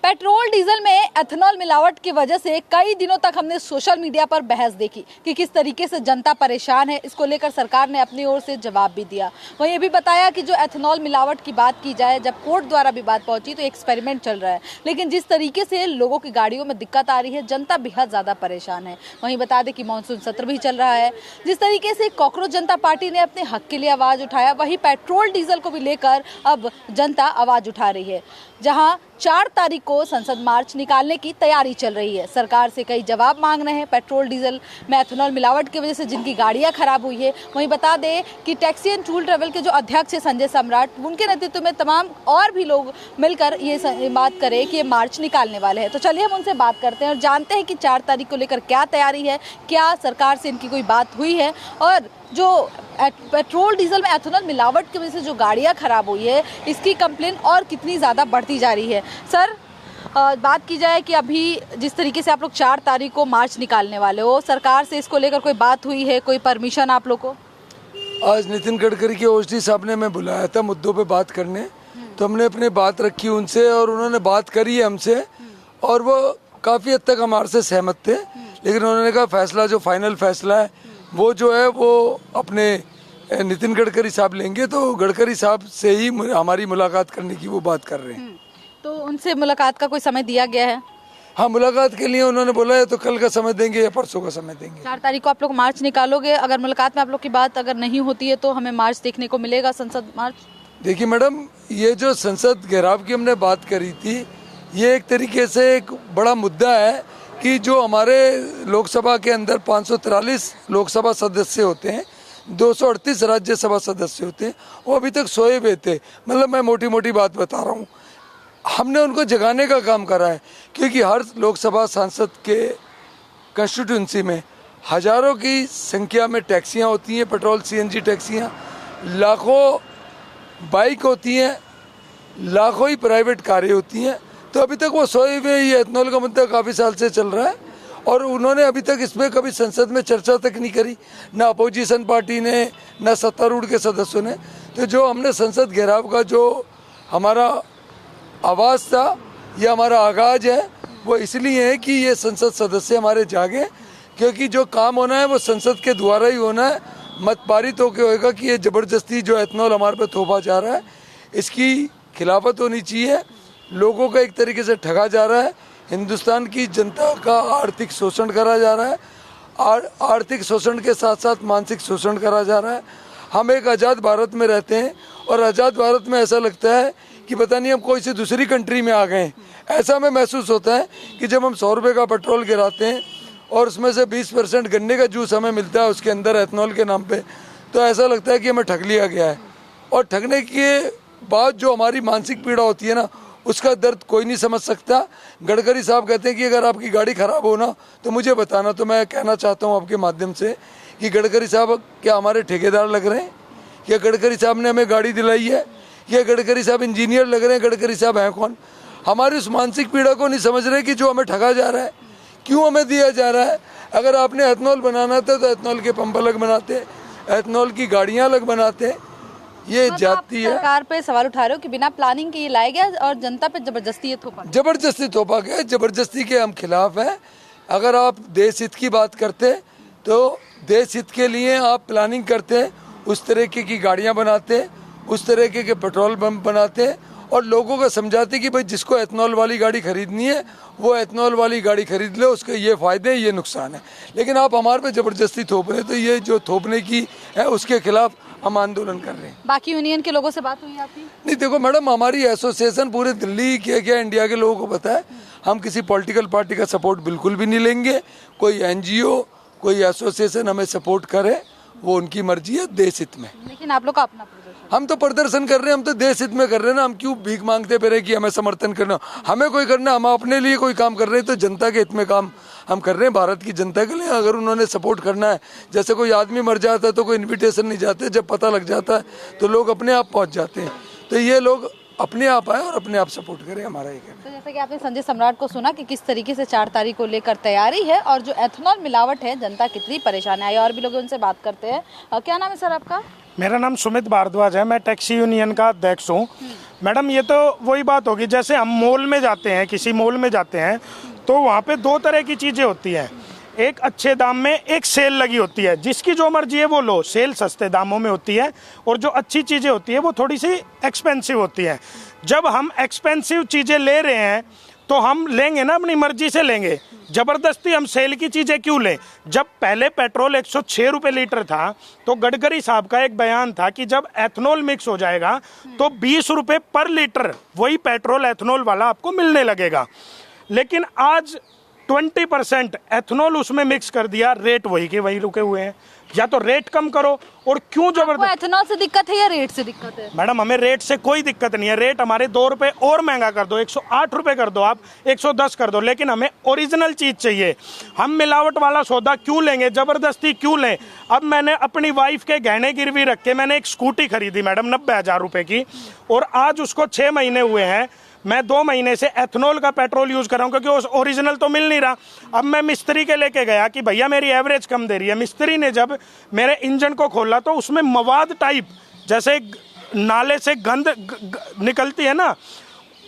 Petrol diesel में ethanol मिलावट की वजह से कई दिनों तक हमने सोशल मीडिया पर बहस देखी कि किस तरीके से जनता परेशान है। इसको लेकर सरकार ने अपनी ओर से जवाब भी दिया। वहीं ये भी बताया कि जो एथेनॉल मिलावट की बात की जाए, जब कोर्ट द्वारा भी बात पहुंची तो एक्सपेरिमेंट चल रहा है, लेकिन जिस तरीके से लोगों की गाड़ियों में दिक्कत आ रही है, जनता बेहद ज़्यादा परेशान है। वहीं बता दें कि मानसून सत्र भी चल रहा है। जिस तरीके से कॉकरोच जनता पार्टी ने अपने हक के लिए आवाज़ उठाया, वहीं पेट्रोल डीजल को भी लेकर अब जनता आवाज़ उठा रही है। जहां 4 तारीख को संसद मार्च निकालने की तैयारी चल रही है। सरकार से कई जवाब मांग रहे हैं पेट्रोल डीजल में एथेनॉल मिलावट की वजह से जिनकी गाड़ियां खराब हुई है। वहीं बता दें कि टैक्सी एंड टूल ट्रैवल के जो अध्यक्ष है संजय सम्राट, उनके नेतृत्व में तमाम और भी लोग मिलकर ये बात करें कि ये मार्च निकालने वाले हैं। तो चलिए हम उनसे बात करते हैं और जानते हैं कि 4 तारीख को लेकर क्या तैयारी है, क्या सरकार से इनकी कोई बात हुई है, और जो पेट्रोल डीजल में एथेनॉल मिलावट की वजह से जो गाड़ियां खराब हुई है, इसकी कंप्लेन और कितनी ज़्यादा बढ़ती जा रही है। सर, बात की जाए कि अभी जिस तरीके से आप लोग 4 तारीख को मार्च निकालने वाले हो, सरकार से इसको लेकर कोई बात हुई है, कोई परमिशन आप लोग को? आज नितिन गडकरी के ओएसडी साहब ने हमें बुलाया था मुद्दों पे बात करने, तो हमने अपनी बात रखी उनसे और उन्होंने बात करी है हमसे, और वो काफ़ी हद तक हमारे से सहमत थे। लेकिन उन्होंने कहा फैसला, जो फाइनल फैसला है वो जो है वो अपने नितिन गडकरी साहब लेंगे, तो गडकरी साहब से ही हमारी मुलाकात करने की वो बात कर रहे हैं। तो उनसे मुलाकात का कोई समय दिया गया है? हाँ, मुलाकात के लिए उन्होंने बोला है, तो कल का समय देंगे या परसों का समय देंगे। 4 तारीख को आप लोग मार्च निकालोगे। अगर मुलाकात में आप लोग की बात अगर नहीं होती है तो हमें मार्च देखने को मिलेगा, संसद मार्च? देखिए मैडम, ये जो संसद घेराव की हमने बात करी थी, ये एक तरीके से एक बड़ा मुद्दा है कि जो हमारे लोकसभा के अंदर 543 लोकसभा सदस्य होते हैं, 238 राज्यसभा सदस्य होते हैं, वो अभी तक सोए हुए थे। मतलब मैं मोटी मोटी बात बता रहा हूँ, हमने उनको जगाने का काम करा है, क्योंकि हर लोकसभा सांसद के कंस्टिट्यूंसी में हजारों की संख्या में टैक्सियाँ होती हैं, पेट्रोल सीएनजी टैक्सियाँ, लाखों बाइक होती हैं, लाखों ही प्राइवेट कारें होती हैं। तो अभी तक वो सोए हुए, ये एथेनॉल का मुद्दा काफ़ी साल से चल रहा है और उन्होंने अभी तक इसमें कभी संसद में चर्चा तक नहीं करी, ना अपोजिशन पार्टी ने, ना सत्तारूढ़ के सदस्यों ने। तो जो हमने संसद घेराव का जो हमारा आवाज़ था या हमारा आगाज है, वो इसलिए है कि ये संसद सदस्य हमारे जागे, क्योंकि जो काम होना है वो संसद के द्वारा ही होना है। मत पारित होकर होएगा कि ये ज़बरदस्ती जो एथेनॉल हमारे पे थोपा जा रहा है, इसकी खिलाफत होनी चाहिए। लोगों का एक तरीके से ठगा जा रहा है, हिंदुस्तान की जनता का आर्थिक शोषण करा जा रहा है, आर्थिक शोषण के साथ साथ मानसिक शोषण करा जा रहा है। हम एक आज़ाद भारत में रहते हैं और आज़ाद भारत में ऐसा लगता है कि पता नहीं हम कोई सी दूसरी कंट्री में आ गए हैं। ऐसा हमें महसूस होता है कि जब हम 100 रुपये का पेट्रोल गिराते हैं और उसमें से 20% गन्ने का जूस हमें मिलता है उसके अंदर एथेनॉल के नाम पे, तो ऐसा लगता है कि हमें ठग लिया गया है। और ठगने के बाद जो हमारी मानसिक पीड़ा होती है ना, उसका दर्द कोई नहीं समझ सकता। गडकरी साहब कहते हैं कि अगर आपकी गाड़ी खराब हो ना तो मुझे बताना। तो मैं कहना चाहता हूँ आपके माध्यम से कि गडकरी साहब क्या हमारे ठेकेदार लग रहे हैं? क्या गडकरी साहब ने हमें गाड़ी दिलाई है? या गडकरी साहब इंजीनियर लग रहे हैं? गडकरी साहब हैं कौन? हमारी उस मानसिक पीड़ा को नहीं समझ रहे कि जो हमें ठगा जा रहा है, क्यों हमें दिया जा रहा है। अगर आपने एथेनॉल बनाना था तो एथेनॉल के पंप अलग बनाते, एथेनॉल की गाड़ियाँ अलग बनाते। ये जाती है। सरकार पे सवाल उठा रहे हो कि बिना प्लानिंग के ये लाया गया और जनता पे जबरदस्ती थोपा गया। जबरदस्ती के हम खिलाफ हैं। अगर आप देश हित की बात करते तो देश हित के लिए आप प्लानिंग करते, उस तरीके की गाड़ियां बनाते, उस तरीके के पेट्रोल पंप बनाते और लोगों को समझाते कि भाई जिसको एथेनॉल वाली गाड़ी खरीदनी है वो एथेनॉल वाली गाड़ी खरीद ले, उसके ये फ़ायदे ये नुकसान है। लेकिन आप हमारे पे ज़बरदस्ती थोप रहे, तो ये जो थोपने की है उसके खिलाफ हम आंदोलन कर रहे हैं। बाकी यूनियन के लोगों से बात हुई आपकी? नहीं, देखो मैडम, हमारी एसोसिएशन पूरे दिल्ली के क्या इंडिया के लोगों को पता है, हम किसी पॉलिटिकल पार्टी का सपोर्ट बिल्कुल भी नहीं लेंगे। कोई एनजीओ, कोई एसोसिएशन हमें सपोर्ट करे, वो उनकी मर्जी है देश हित में। लेकिन आप लोग का अपना प्रदर्शन? हम तो प्रदर्शन कर रहे हैं, हम तो देश हित में कर रहे हैं ना। हम क्यों भीख मांगते फिरे कि हमें समर्थन करना? हमें कोई करना, हम अपने लिए कोई काम कर रहे हैं तो जनता के हित में काम हम कर रहे हैं, भारत की जनता के लिए। अगर उन्होंने सपोर्ट करना है, जैसे कोई आदमी मर जाता है तो कोई इन्विटेशन नहीं जाते, जब पता लग जाता है तो लोग अपने आप पहुंच जाते हैं। तो ये लोग अपने आप आए और अपने आप सपोर्ट करें, हमारा ये कहना। तो जैसे कि आपने संजय सम्राट को सुना कि किस तरीके से 4 तारीख को लेकर तैयारी है और जो एथेनॉल मिलावट है जनता कितनी परेशान है। और भी लोग उनसे बात करते हैं। क्या नाम है सर आपका? मेरा नाम सुमित भारद्वाज है, मैं टैक्सी यूनियन का अध्यक्ष हूँ। मैडम, ये तो वही बात होगी, जैसे हम मॉल में जाते हैं, किसी मॉल में जाते हैं तो वहाँ पे दो तरह की चीज़ें होती हैं। एक अच्छे दाम में, एक सेल लगी होती है, जिसकी जो मर्जी है वो लो। सेल सस्ते दामों में होती है और जो अच्छी चीज़ें होती है वो थोड़ी सी एक्सपेंसिव होती है। जब हम एक्सपेंसिव चीज़ें ले रहे हैं तो हम लेंगे ना, अपनी मर्जी से लेंगे। जबरदस्ती हम सेल की चीज़ें क्यों लें? जब पहले पेट्रोल 106 रुपये लीटर था तो गडकरी साहब का एक बयान था कि जब एथनॉल मिक्स हो जाएगा तो 20 रुपये पर लीटर वही पेट्रोल एथनॉल वाला आपको मिलने लगेगा। लेकिन आज 20% एथनॉल उसमें मिक्स कर दिया, रेट वही के वही रुके हुए हैं। या तो रेट कम करो, और क्यों जबरदस्त। एथनॉल से दिक्कत है या रेट से दिक्कत है? मैडम, हमें रेट से कोई दिक्कत नहीं है। रेट हमारे 2 रुपए और महंगा कर दो, 108 रुपए कर दो, आप 110 कर दो, लेकिन हमें ओरिजिनल चीज चाहिए। हम मिलावट वाला सौदा क्यों लेंगे, जबरदस्ती क्यों लें? अब मैंने अपनी वाइफ के गहने गिरवी रख के मैंने एक स्कूटी खरीदी मैडम 90,000 रुपए की, और आज उसको 6 महीने हुए हैं। मैं 2 महीने से एथनॉल का पेट्रोल यूज कर रहा हूँ क्योंकि ओरिजिनल तो मिल नहीं रहा। अब मैं मिस्त्री के लेके गया कि भैया मेरी एवरेज कम दे रही है। मिस्त्री ने जब मेरे इंजन को खोला तो उसमें मवाद टाइप, जैसे नाले से गंद निकलती है ना,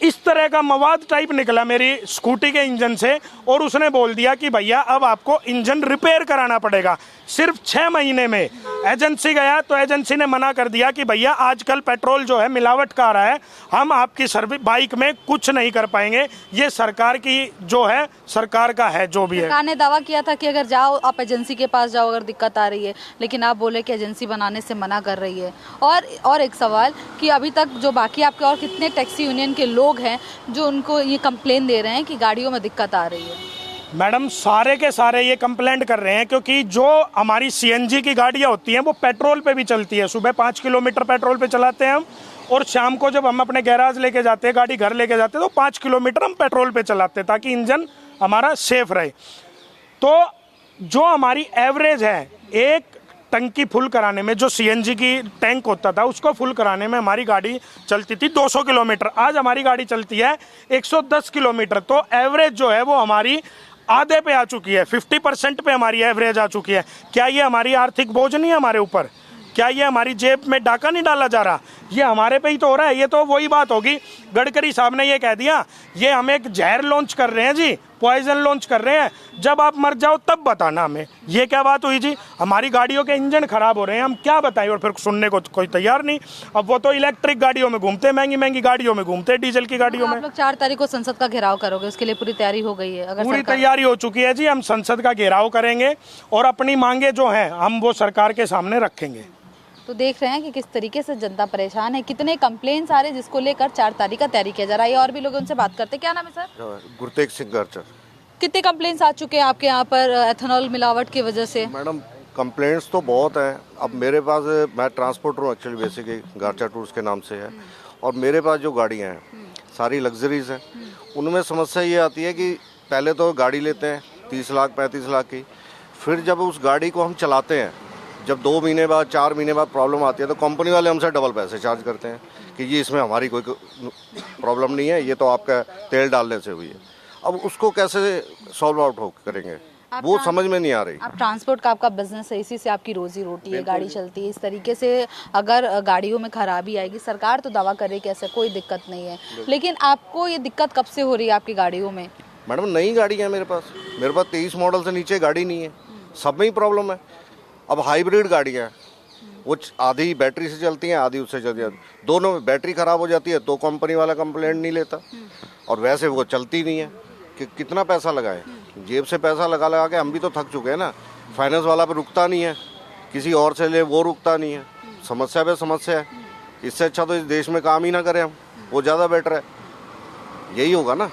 इस तरह का मवाद टाइप निकला मेरी स्कूटी के इंजन से, और उसने बोल दिया कि भैया अब आपको इंजन रिपेयर कराना पड़ेगा। सिर्फ 6 महीने में एजेंसी गया तो एजेंसी ने मना कर दिया कि भैया आजकल पेट्रोल जो है मिलावट का आ रहा है, हम आपकी सर्विस बाइक में कुछ नहीं कर पाएंगे। ये सरकार की जो है, सरकार का है जो भी है। सरकार ने दावा किया था कि अगर जाओ आप एजेंसी के पास जाओ अगर दिक्कत आ रही है, लेकिन आप बोले कि एजेंसी बनाने से मना कर रही है। और एक सवाल कि अभी तक जो बाकी आपके और कितने टैक्सी यूनियन के लोग हैं जो उनको ये कंप्लेन दे रहे हैं कि गाड़ियों में दिक्कत आ रही है? मैडम, सारे के सारे ये कंप्लेंट कर रहे हैं क्योंकि जो हमारी सीएनजी की गाड़ियाँ होती हैं वो पेट्रोल पे भी चलती है। सुबह 5 किलोमीटर पेट्रोल पे चलाते हैं हम, और शाम को जब हम अपने गैराज लेके जाते हैं, गाड़ी घर लेके जाते हैं, तो 5 किलोमीटर हम पेट्रोल पे चलाते हैं ताकि इंजन हमारा सेफ रहे। तो जो हमारी एवरेज है, एक टंकी फुल कराने में, जो सीएनजी की टैंक होता था उसको फुल कराने में हमारी गाड़ी चलती थी 200 किलोमीटर। आज हमारी गाड़ी चलती है 110 किलोमीटर। तो एवरेज जो है वो हमारी आधे पे आ चुकी है, 50% पे हमारी एवरेज आ चुकी है। क्या ये हमारी आर्थिक बोझ नहीं है हमारे ऊपर? क्या ये हमारी जेब में डाका नहीं डाला जा रहा? ये हमारे पे ही तो हो रहा है। ये तो वही बात होगी, गडकरी साहब ने ये कह दिया, ये हम एक जहर लॉन्च कर रहे हैं जी, पॉइजन लॉन्च कर रहे हैं, जब आप मर जाओ तब बताना हमें। ये क्या बात हुई जी? हमारी गाड़ियों के इंजन खराब हो रहे हैं, हम क्या बताएं? और फिर सुनने को कोई तैयार नहीं। अब वो तो इलेक्ट्रिक गाड़ियों में घूमते, महंगी महंगी गाड़ियों में घूमते, डीजल की गाड़ियों में। आप लोग 4 तारीख को संसद का घेराव करोगे, उसके लिए पूरी तैयारी हो गई है? अगर पूरी तैयारी हो चुकी है जी, हम संसद का घेराव करेंगे और अपनी मांगे जो हैं हम वो सरकार के सामने रखेंगे। तो देख रहे हैं कि किस तरीके से जनता परेशान है, कितने कंप्लेंट्स आ रहे हैं जिसको लेकर 4 तारीख का तैयारी किया जा रहा है। और भी लोग उनसे बात करते हैं। क्या नाम है सर? गुरतेज सिंह गर्चर। कितने कंप्लेंट्स आ चुके हैं आपके यहाँ पर एथेनॉल मिलावट की वजह से? मैडम, कंप्लेंट्स तो बहुत हैं। अब मेरे पास, मैं ट्रांसपोर्टर हूँ एक्चुअली, बेसिकली गार्चा टूर्स के नाम से है, और मेरे पास जो गाड़ियाँ हैं सारी लग्जरीज हैं। उनमें समस्या ये आती है कि पहले तो गाड़ी लेते हैं 30 लाख 35 लाख की, फिर जब उस गाड़ी को हम चलाते हैं, जब 2 महीने बाद 4 महीने बाद प्रॉब्लम आती है तो कंपनी वाले हमसे डबल पैसे चार्ज करते हैं कि ये इसमें हमारी कोई प्रॉब्लम नहीं है, ये तो आपका तेल डालने से हुई है। अब उसको कैसे सॉल्व आउट करेंगे, वो समझ में नहीं आ रही। आप ट्रांसपोर्ट का आपका बिजनेस है, इसी से आपकी रोजी रोटी है, गाड़ी चलती है। इस तरीके से अगर गाड़ियों में खराबी आएगी, सरकार तो दावा करे कि ऐसा कोई दिक्कत नहीं है, लेकिन आपको ये दिक्कत कब से हो रही है आपकी गाड़ियों में? मैडम, नई गाड़ी है मेरे पास 23 मॉडल से नीचे गाड़ी नहीं है, सब में ही प्रॉब्लम है। अब हाइब्रिड गाड़ियाँ हैं, वो आधी बैटरी से चलती हैं, आधी उससे चलती है, दोनों में बैटरी खराब हो जाती है तो कंपनी वाला कंप्लेंट नहीं लेता, और वैसे वो चलती नहीं है। कि कितना पैसा लगाए, जेब से पैसा लगा लगा के हम भी तो थक चुके हैं ना। फाइनेंस वाला पे रुकता नहीं है, किसी और से ले वो रुकता नहीं है, समस्या पे समस्या है। इससे अच्छा तो इस देश में काम ही ना करें हम, वो ज़्यादा बेटर है। यही होगा ना।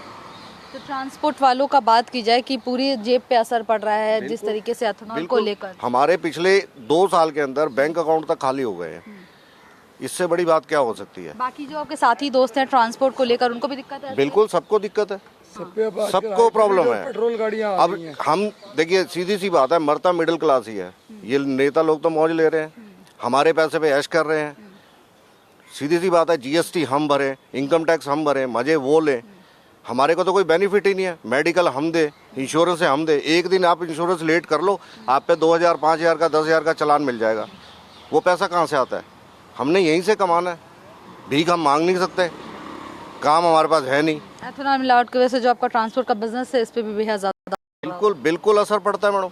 तो ट्रांसपोर्ट वालों का बात की जाए कि पूरी जेब पे असर पड़ रहा है जिस तरीके से एथेनॉल को लेकर। हमारे पिछले 2 साल के अंदर बैंक अकाउंट तक खाली हो गए हैं, इससे बड़ी बात क्या हो सकती है? बाकी जो आपके साथी दोस्त हैं ट्रांसपोर्ट को लेकर, उनको भी दिक्कत है? बिल्कुल, सबको दिक्कत है, सबको प्रॉब्लम है। पेट्रोल गाड़ियाँ अब हम देखिए, सीधी सी बात है, मरता मिडिल क्लास ही है। ये नेता लोग तो मौज ले रहे हैं, हमारे पैसे पे ऐश कर रहे हैं। सीधी सी बात है, जीएसटी हम भरें, इनकम टैक्स हम भरें, मजे वो लें, हमारे को तो कोई बेनिफिट ही नहीं है। मेडिकल हम दे, इंश्योरेंस हम दे। एक दिन आप इंश्योरेंस लेट कर लो, आप पे 2000 5000 का 10,000 का चालान मिल जाएगा। वो पैसा कहाँ से आता है? हमने यहीं से कमाना है, भीख हम मांग नहीं सकते, काम हमारे पास है नहीं। एथेनॉल मिलावट की वजह से जो आपका ट्रांसपोर्ट का बिजनेस है इस पे भी बेहद ज्यादा बिल्कुल बिल्कुल असर पड़ता है मैडम।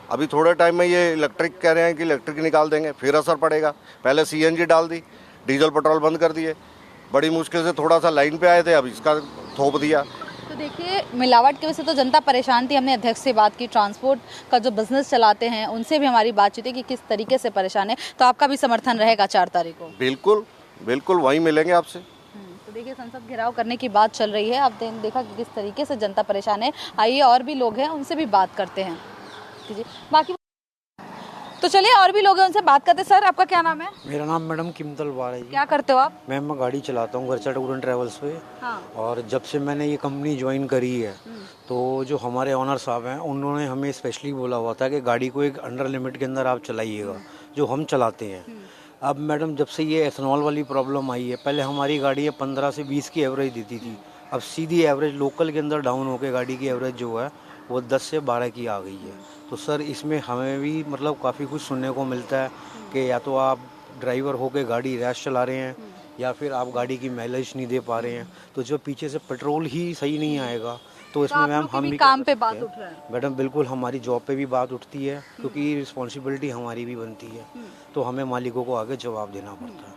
अभी थोड़े टाइम में ये इलेक्ट्रिक कह रहे हैं कि इलेक्ट्रिक निकाल देंगे, फिर असर पड़ेगा। पहले सीएनजी डाल दी, डीजल पेट्रोल बंद कर दिए, बड़ी मुश्किल से थोड़ा सा लाइन पे आए थे, अब इसका थोप दिया। तो देखिए मिलावट की वजह से तो जनता परेशान थी। हमने अध्यक्ष से बात की, ट्रांसपोर्ट का जो बिजनेस चलाते हैं उनसे भी हमारी बातचीत है कि किस तरीके से परेशान है। तो आपका भी समर्थन रहेगा 4 तारीख को? बिल्कुल बिल्कुल वहीं मिलेंगे आपसे। तो देखिए संसद घेराव करने की बात चल रही है। अब देखा कि किस तरीके से जनता परेशान है। आइए और भी लोग हैं उनसे भी बात करते हैं। बाकी तो चलिए और भी लोग हैं उनसे बात करते हैं। सर आपका क्या नाम है? मेरा नाम मैडम किमतल वार है जी। क्या करते हो आप? मैम मैं गाड़ी चलाता हूँ गर्चा टूर एंड ट्रैवल्स पे। हाँ। और जब से मैंने ये कंपनी ज्वाइन करी है तो जो हमारे ऑनर साहब हैं उन्होंने हमें स्पेशली बोला हुआ था कि गाड़ी को एक अंडर लिमिट के अंदर आप चलाइएगा, जो हम चलाते हैं। अब मैडम जब से ये एथेनॉल वाली प्रॉब्लम आई है, पहले हमारी गाड़ी 15 से 20 की एवरेज देती थी, अब सीधी एवरेज लोकल के अंदर डाउन होकर गाड़ी की एवरेज जो है वो 10 से 12 की आ गई है। तो सर इसमें हमें भी मतलब काफ़ी कुछ सुनने को मिलता है कि या तो आप ड्राइवर होकर गाड़ी रैश चला रहे हैं या फिर आप गाड़ी की माइलेज नहीं दे पा रहे हैं, तो जो पीछे से पेट्रोल ही सही नहीं आएगा तो इसमें मैम हम भी काम पे बात उठ रहा है। मैडम बिल्कुल हमारी जॉब पे भी बात उठती है क्योंकि रिस्पॉन्सिबिलिटी हमारी भी बनती है, तो हमें मालिकों को आगे जवाब देना पड़ता है।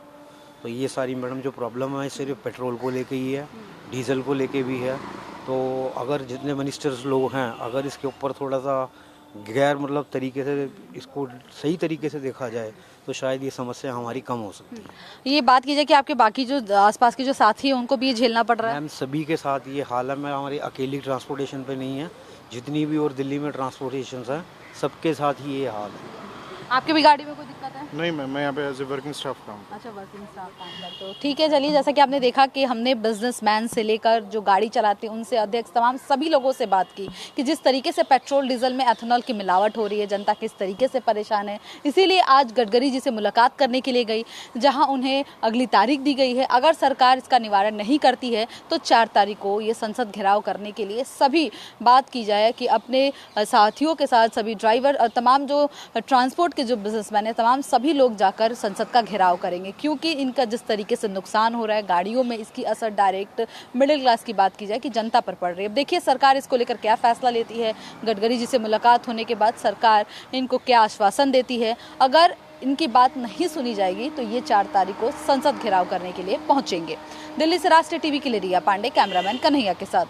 तो ये सारी मैडम जो प्रॉब्लम है सिर्फ पेट्रोल को लेके ही है, डीजल को लेके भी है। तो अगर जितने मिनिस्टर्स लोग हैं अगर इसके ऊपर थोड़ा सा गैर मतलब तरीके से इसको सही तरीके से देखा जाए तो शायद ये समस्या हमारी कम हो सकती है। ये बात की जाए कि आपके बाकी जो आसपास के जो साथी हैं उनको भी ये झेलना पड़ रहा है? मैम सभी के साथ ये हाल है। मैं हमारी अकेली ट्रांसपोर्टेशन पे नहीं है, जितनी भी और दिल्ली में ट्रांसपोर्टेशन है सबके साथ ही ये हाल है। आपकी भी गाड़ी में कोई दिक्कत है? नहीं मैम, मैं यहाँ पे एज ए वर्किंग स्टाफ काम करता हूँ। अच्छा वर्किंग स्टाफ काम करते हो, ठीक है। चलिए जैसा कि आपने देखा कि हमने बिजनेसमैन से लेकर जो गाड़ी चलाते हैं उनसे, अध्यक्ष, तमाम सभी लोगों से बात की कि जिस तरीके से पेट्रोल डीजल में एथेनॉल की मिलावट हो रही है, जनता किस तरीके से परेशान है। इसीलिए आज गडकरी जी से मुलाकात करने के लिए गई, जहां उन्हें अगली तारीख दी गई है। अगर सरकार इसका निवारण नहीं करती है तो 4 तारीख को ये संसद घेराव करने के लिए सभी बात की जाए कि अपने साथियों के साथ सभी ड्राइवर और तमाम जो ट्रांसपोर्ट के जो बिजनेसमैन है तमाम सभी लोग जाकर संसद का घेराव करेंगे, क्योंकि इनका जिस तरीके से नुकसान हो रहा है गाड़ियों में, इसकी असर डायरेक्ट मिडिल क्लास की बात की जाए कि जनता पर पड़ रही है। अब देखिए सरकार इसको लेकर क्या फैसला लेती है। गडकरी जी से मुलाकात होने के बाद सरकार इनको क्या आश्वासन देती है। अगर इनकी बात नहीं सुनी जाएगी तो ये 4 तारीख को संसद घेराव करने के लिए पहुंचेंगे। दिल्ली से राष्ट्रीय टीवी के लिए रिया पांडे, कैमरामैन कन्हैया के साथ।